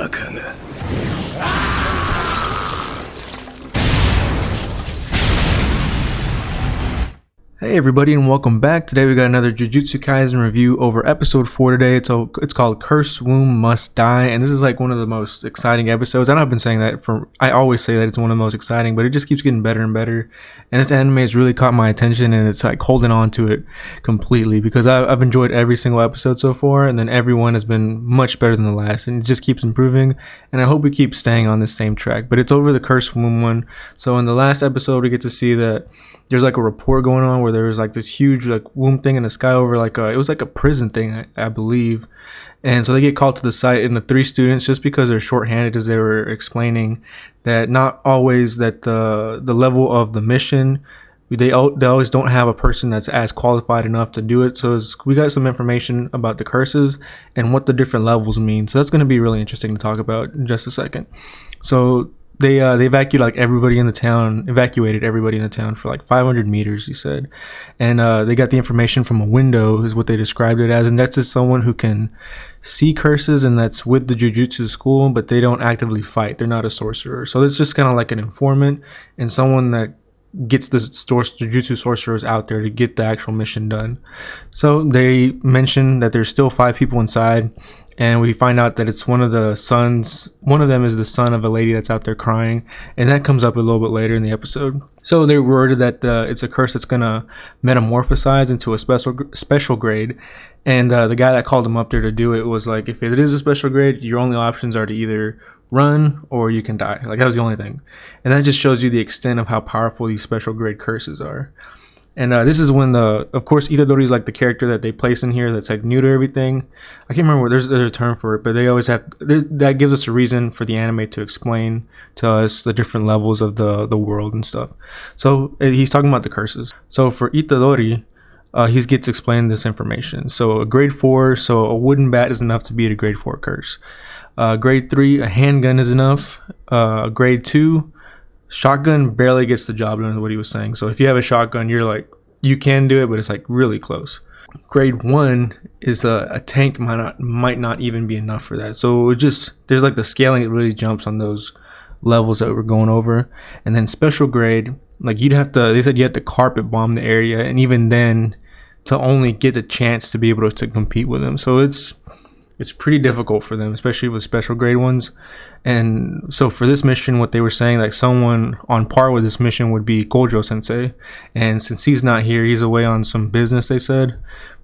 かが Hey everybody and welcome back. Today we got another Jujutsu Kaisen review over episode 4 today. It's called Cursed Womb Must Die, and this is like one of the most exciting episodes. I know I've been saying that I always say that it's one of the most exciting, but it just keeps getting better and better. And this anime has really caught my attention, and it's like holding on to it completely because I've enjoyed every single episode so far, and then every one has been much better than the last, and it just keeps improving. And I hope we keep staying on this same track. But it's over the Cursed Womb one. So in the last episode, we get to see that there's like a report going on where there was like this huge like womb thing in the sky over like it was like a prison thing, I believe. And so they get called to the site, and the 3 students, just because they're shorthanded, as they were explaining, that not always that the level of the mission, they always don't have a person that's as qualified enough to do it. So we got some information about the curses and what the different levels mean. So that's going to be really interesting to talk about in just a second. So they evacuated everybody in the town for like 500 meters, he said. And they got the information from a window, is what they described it as. And that's just someone who can see curses, and that's with the Jujutsu school, but they don't actively fight. They're not a sorcerer. So it's just kind of like an informant and someone that gets the Jujutsu sorcerers out there to get the actual mission done. So they mentioned that there's still 5 people inside, and we find out that it's one of them is the son of a lady that's out there crying, and that comes up a little bit later in the episode. So they're worried that it's a curse that's gonna metamorphosize into a special grade, and the guy that called him up there to do it was like, if it is a special grade, your only options are to either run or you can die. Like, that was the only thing. And that just shows you the extent of how powerful these special grade curses are. And this is when of course, Itadori is like the character that they place in here that's like new to everything. I can't remember, there's a term for it, but they always have, that gives us a reason for the anime to explain to us the different levels of the world and stuff. So he's talking about the curses. So for Itadori, he gets explained this information. So a grade 4, so a wooden bat is enough to beat a grade 4 curse. Grade 3, a handgun is enough. Grade 2, shotgun barely gets the job done, is what he was saying. So if you have a shotgun, you're like, you can do it, but it's like really close. Grade 1 is a tank might not even be enough for that. So there's like the scaling, it really jumps on those levels that we're going over. And then special grade, like they said you have to carpet bomb the area, and even then to only get the chance to be able to compete with them. So it's pretty difficult for them, especially with special grade ones. And so for this mission, what they were saying, like someone on par with this mission would be Gojo sensei. And since he's not here, he's away on some business, they said.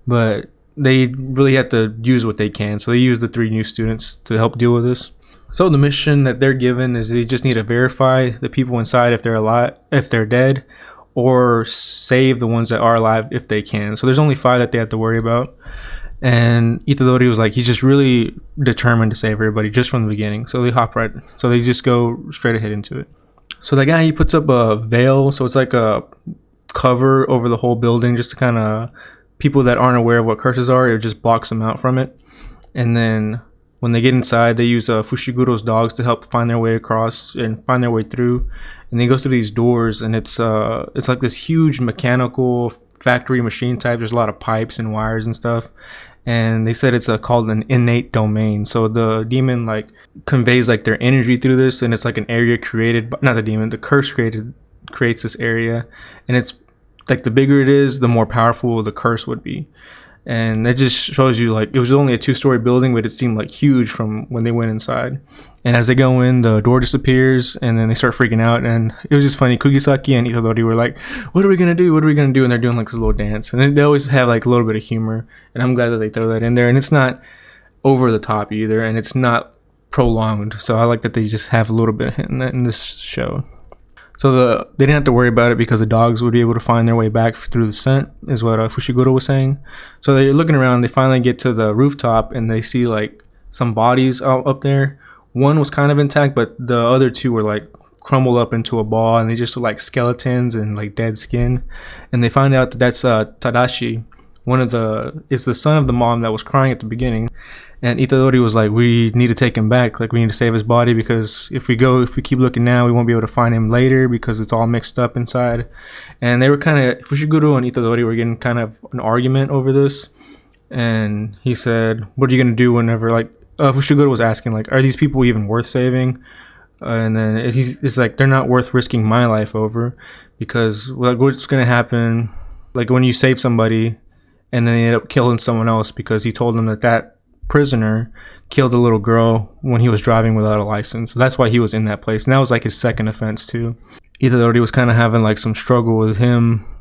But they really have to use what they can. So they use the 3 new students to help deal with this. So the mission that they're given is they just need to verify the people inside if they're alive, if they're dead, or save the ones that are alive if they can. So there's only 5 that they have to worry about. And Itadori was like, he's just really determined to save everybody just from the beginning. So they just go straight ahead into it. So the guy, he puts up a veil. So it's like a cover over the whole building, just to kind of, people that aren't aware of what curses are, it just blocks them out from it. And then when they get inside, they use Fushiguro's dogs to help find their way across and find their way through. And they go through these doors, and it's like this huge mechanical factory machine type. There's a lot of pipes and wires and stuff. And they said it's called an innate domain. So the demon like conveys like their energy through this, and it's like an area created by, not the demon, the curse creates this area, and it's like the bigger it is, the more powerful the curse would be. And that just shows you, like, it was only a 2-story building, but it seemed like huge from when they went inside. And as they go in, the door disappears, and then they start freaking out. And it was just funny. Kugisaki and Itadori were like, what are we gonna do? What are we gonna do? And they're doing like this little dance. And they always have like a little bit of humor. And I'm glad that they throw that in there. And it's not over the top either, and it's not prolonged. So I like that they just have a little bit in this show. So they didn't have to worry about it because the dogs would be able to find their way back through the scent, is what Fushiguro was saying. So they're looking around. They finally get to the rooftop, and they see like some bodies up there. One was kind of intact, but the other 2 were like crumbled up into a ball, and they just look like skeletons and like dead skin. And they find out that that's Tadashi, is the son of the mom that was crying at the beginning. And Itadori was like, we need to take him back. Like, we need to save his body, because if we keep looking now, we won't be able to find him later because it's all mixed up inside. And they were Fushiguro and Itadori were getting kind of an argument over this. And he said, what are you going to do whenever, like, Fushiguro was asking like, are these people even worth saving? And then it's like, they're not worth risking my life over, because like what's gonna happen, like when you save somebody and then they end up killing someone else because he told them that that prisoner killed a little girl when he was driving without a license. So that's why he was in that place, and that was like his second offense too. Itadori was kind of having like some struggle with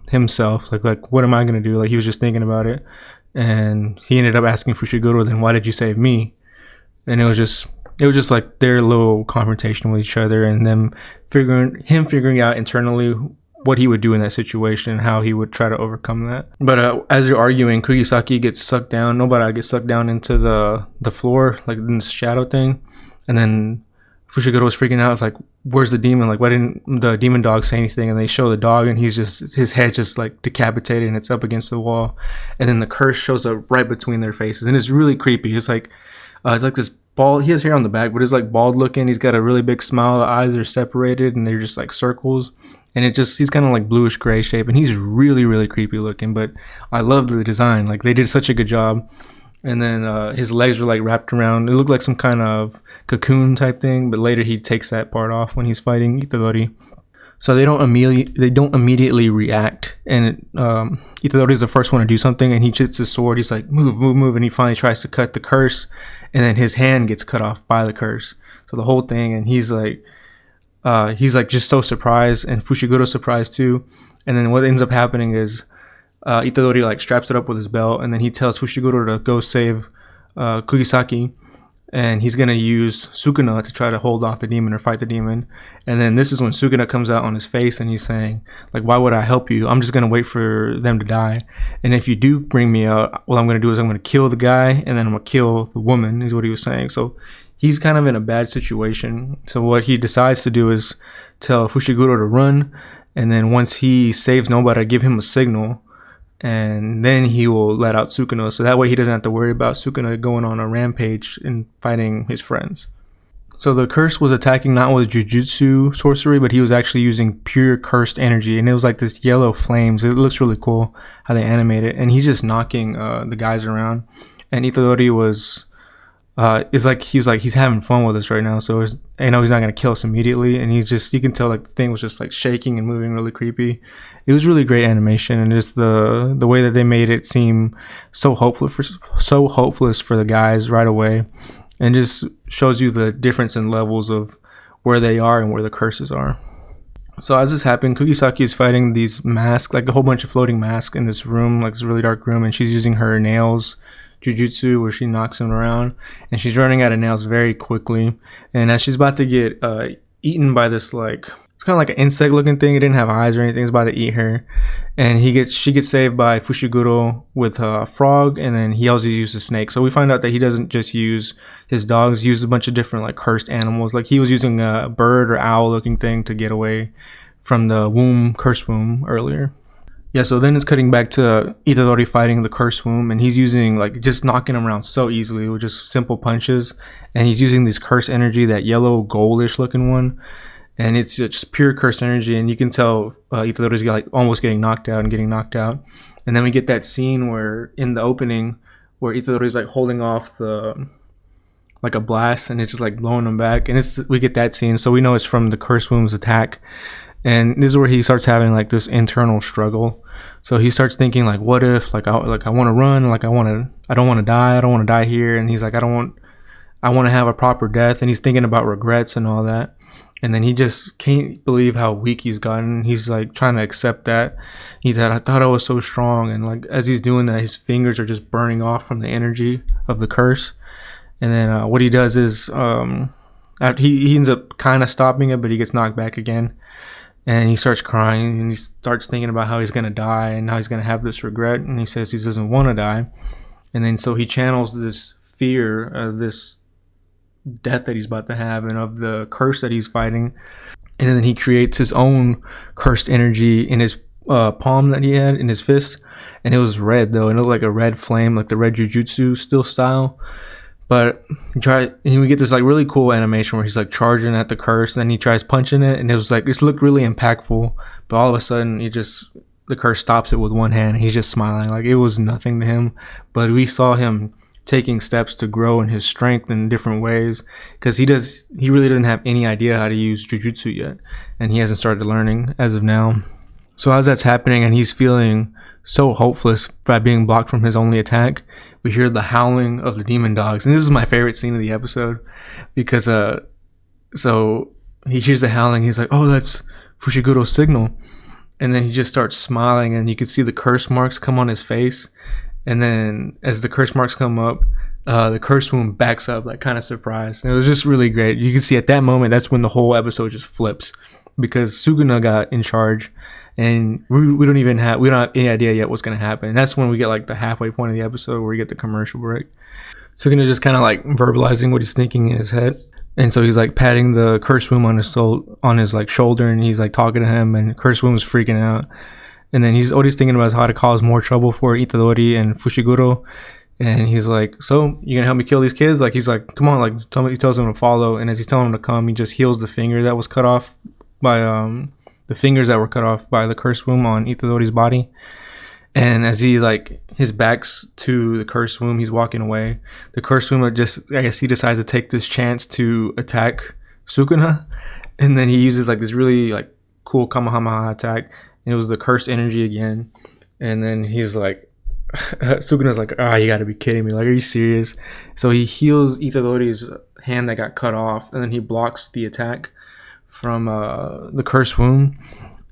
himself, like what am I gonna do? Like he was just thinking about it, and he ended up asking Fushiguro, then why did you save me? And it was just like their little confrontation with each other, and them figuring out internally what he would do in that situation and how he would try to overcome that. But as they're arguing, Kugisaki gets sucked down. Nobara gets sucked down into the floor, like in this shadow thing. And then Fushiguro was freaking out. It's like, where's the demon? Like, why didn't the demon dog say anything? And they show the dog, and his head just like decapitated, and it's up against the wall. And then the curse shows up right between their faces, and it's really creepy. It's like this bald. He has hair on the back, but it's like bald looking. He's got a really big smile. The eyes are separated, and they're just like circles. And he's kind of like bluish gray shape, and he's really, really creepy looking, but I love the design. Like they did such a good job. And then his legs are like wrapped around. It looked like some kind of cocoon type thing, but later he takes that part off when he's fighting Itadori. So they don't immediately react. And Itadori is the first one to do something, and he hits his sword. He's like, move, move, move, and he finally tries to cut the curse, and then his hand gets cut off by the curse. So the whole thing, and he's like just so surprised, and Fushiguro's surprised too. And then what ends up happening is Itadori like straps it up with his belt, and then he tells Fushiguro to go save Kugisaki, and he's gonna use Sukuna to try to hold off the demon or fight the demon. And then this is when Sukuna comes out on his face, and he's saying like, why would I help you? I'm just gonna wait for them to die, and if you do bring me out, what I'm gonna do is I'm gonna kill the guy, and then I'm gonna kill the woman, is what he was saying. So he's kind of in a bad situation. So what he decides to do is tell Fushiguro to run, and then once he saves Nobara, give him a signal, and then he will let out Sukuna. So that way he doesn't have to worry about Sukuna going on a rampage and fighting his friends. So the curse was attacking not with Jujutsu sorcery, but he was actually using pure cursed energy, and it was like this yellow flames. It looks really cool how they animate it, and he's just knocking the guys around. And Itadori was he's having fun with us right now. So I know he's not gonna kill us immediately, and you can tell like the thing was just like shaking and moving really creepy. It was really great animation, and just the way that they made it seem so hopeless for the guys right away, and just shows you the difference in levels of where they are and where the curses are. So as this happened, Kugisaki is fighting these masks, like a whole bunch of floating masks in this room, like this really dark room, and she's using her nails Jujutsu where she knocks him around, and she's running out of nails very quickly. And as she's about to get eaten by this, like, it's kind of like an insect looking thing, it didn't have eyes or anything, it's about to eat her, and she gets saved by Fushiguro with a frog, and then he also uses a snake. So we find out that he doesn't just use his dogs, he uses a bunch of different like cursed animals. Like he was using a bird or owl looking thing to get away from the curse womb earlier. Yeah, so then it's cutting back to Itadori fighting the curse womb, and he's using like just knocking him around so easily with just simple punches, and he's using this curse energy, that yellow goldish looking one, and it's just pure cursed energy, and you can tell Itadori's like almost getting knocked out. And then we get that scene where in the opening where Itadori's like holding off like a blast, and it's just like blowing him back, and we get that scene, so we know it's from the curse womb's attack. And this is where he starts having like this internal struggle. So he starts thinking like, what if I want to run, like I don't want to die here, and he's like, I want to have a proper death, and he's thinking about regrets and all that. And then he just can't believe how weak he's gotten. He's like trying to accept that. He said, I thought I was so strong, and like as he's doing that, his fingers are just burning off from the energy of the curse. And then what he does is he ends up kind of stopping it, but he gets knocked back again. And he starts crying, and he starts thinking about how he's going to die and how he's going to have this regret. And he says he doesn't want to die. And then so he channels this fear of this death that he's about to have and of the curse that he's fighting. And then he creates his own cursed energy in his palm that he had in his fist. And it was red, though. It looked like a red flame, like the red Jujutsu still style. But we get this like really cool animation where he's like charging at the curse, and then he tries punching it, and it looked really impactful. But all of a sudden, the curse stops it with one hand, and he's just smiling like it was nothing to him. But we saw him taking steps to grow in his strength in different ways, because he really doesn't have any idea how to use jujutsu yet, and he hasn't started learning as of now. So as that's happening and he's feeling so hopeless by being blocked from his only attack, we hear the howling of the demon dogs. And this is my favorite scene of the episode, because so he hears the howling, he's like, oh, that's Fushiguro's signal. And then he just starts smiling, and you can see the curse marks come on his face. And then as the curse marks come up, the curse wound backs up, like kind of surprised. And it was just really great. You can see at that moment, that's when the whole episode just flips, because Sukuna got in charge, and we don't have any idea yet what's going to happen. And that's when we get like the halfway point of the episode where we get the commercial break. Sukuna just kind of like verbalizing what he's thinking in his head. And so he's like patting the curse wound on his like shoulder, and he's like talking to him, and curse wound is freaking out. And then he's always thinking about how to cause more trouble for Itadori and Fushiguro. And he's like, so you gonna help me kill these kids? Like, he's like, come on, like, tell me. He tells him to follow, and as he's telling him to come, he just heals the finger that was cut off by the fingers that were cut off by the curse womb on Itadori's body. And as he like his back's to the curse womb, he's walking away. The curse womb I guess he decides to take this chance to attack Sukuna, and then he uses like this really like cool Kamehameha attack. And it was the cursed energy again, and then he's like, Sukuna's like, you gotta be kidding me, like, are you serious? So he heals Itadori's hand that got cut off, and then he blocks the attack from the curse wound,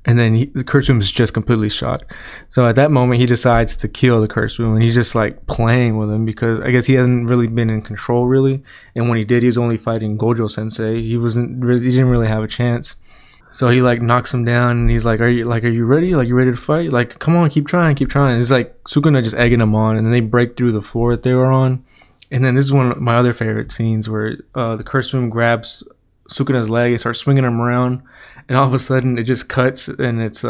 and then the curse wound is just completely shot. So at that moment he decides to kill the curse wound, and he's just like playing with him, because I guess he hasn't really been in control really, and when he did, he was only fighting Gojo sensei. He didn't really have a chance. So he like knocks him down, and he's like, are you ready? Like, you ready to fight? Like, come on, keep trying. It's like Sukuna just egging him on, and then they break through the floor that they were on. And then this is one of my other favorite scenes, where the curse room grabs Sukuna's leg and starts swinging him around, and all of a sudden it just cuts, and it's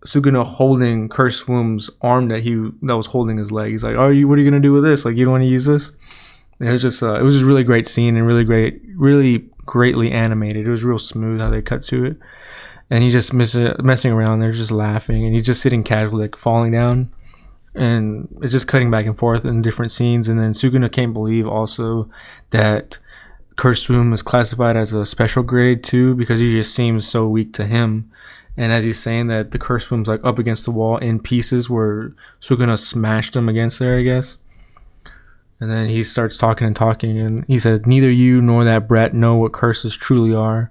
Sukuna holding Curse Womb's arm that was holding his leg. He's like, what are you gonna do with this? Like, you don't want to use this? And it was just a really great scene, and really greatly animated. It was real smooth how they cut to it, and he's just messing around. They're just laughing, and he's just sitting casually, like falling down, and it's just cutting back and forth in different scenes. And then Sukuna can't believe also that Curse Room is classified as a special grade too, because he just seems so weak to him. And as he's saying that, the Curse Room's like up against the wall in pieces, where Sukuna smashed him against there, I guess. And then he starts talking, and he said, neither you nor that brat know what curses truly are.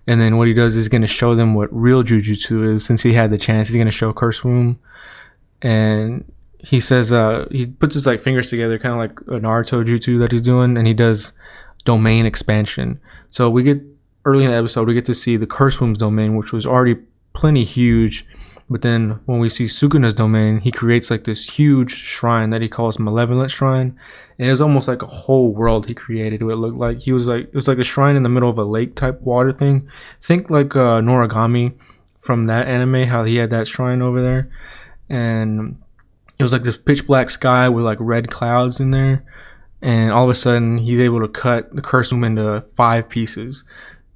And then what he does is he's going to show them what real jujutsu is. Since he had the chance, he's going to show Curse Room. And he says, he puts his like fingers together, kind of like a Naruto jutsu that he's doing, and he does domain expansion. So we get, early in the episode, we get to see the Curse Room's domain, which was already plenty huge. But then when we see Sukuna's domain, he creates like this huge shrine that he calls Malevolent Shrine. And it was almost like a whole world he created. It looked like it was like a shrine in the middle of a lake type water thing. Think like Noragami from that anime, how he had that shrine over there. And it was like this pitch black sky with like red clouds in there. And all of a sudden he's able to cut the Curse Room into 5 pieces.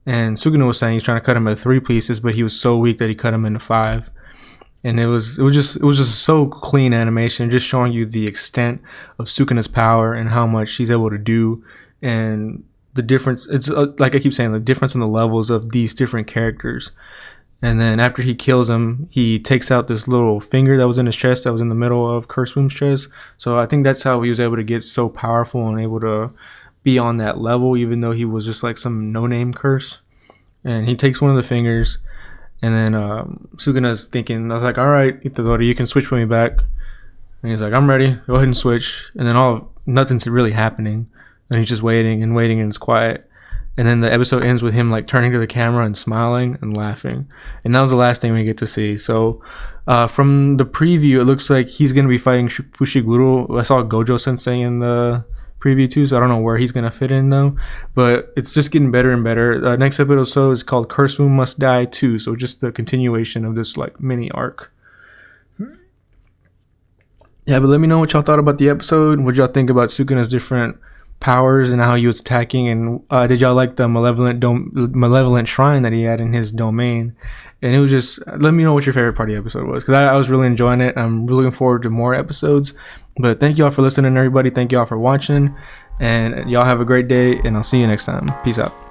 And Sukuna was saying he's trying to cut him into 3 pieces, but he was so weak that he cut him into 5. And it was just so clean animation, just showing you the extent of Sukuna's power and how much he's able to do, and the difference. It's like I keep saying, the difference in the levels of these different characters. And then after he kills him, he takes out this little finger that was in his chest, that was in the middle of Curse Room's chest. So I think that's how he was able to get so powerful and able to be on that level, even though he was just like some no-name curse. And he takes one of the fingers. And then Sukuna's thinking, I was like, all right, Itadori, you can switch with me back. And he's like, I'm ready. Go ahead and switch. And then nothing's really happening. And he's just waiting, and it's quiet. And then the episode ends with him like turning to the camera and smiling and laughing. And that was the last thing we get to see. So from the preview, it looks like he's going to be fighting Fushiguro. I saw Gojo Sensei in the preview too, so I don't know where he's gonna fit in though, but it's just getting better and better. Next episode is called Curse Room Must Die 2, so just the continuation of this like mini arc. Yeah, but let me know what y'all thought about the episode. What y'all think about Sukuna's different powers and how he was attacking. And did y'all like the malevolent shrine that he had in his domain? And it was just, let me know what your favorite part of the episode was, because I was really enjoying it. I'm really looking forward to more episodes. But thank y'all for listening, everybody. Thank y'all for watching, and y'all have a great day, and I'll see you next time. Peace out.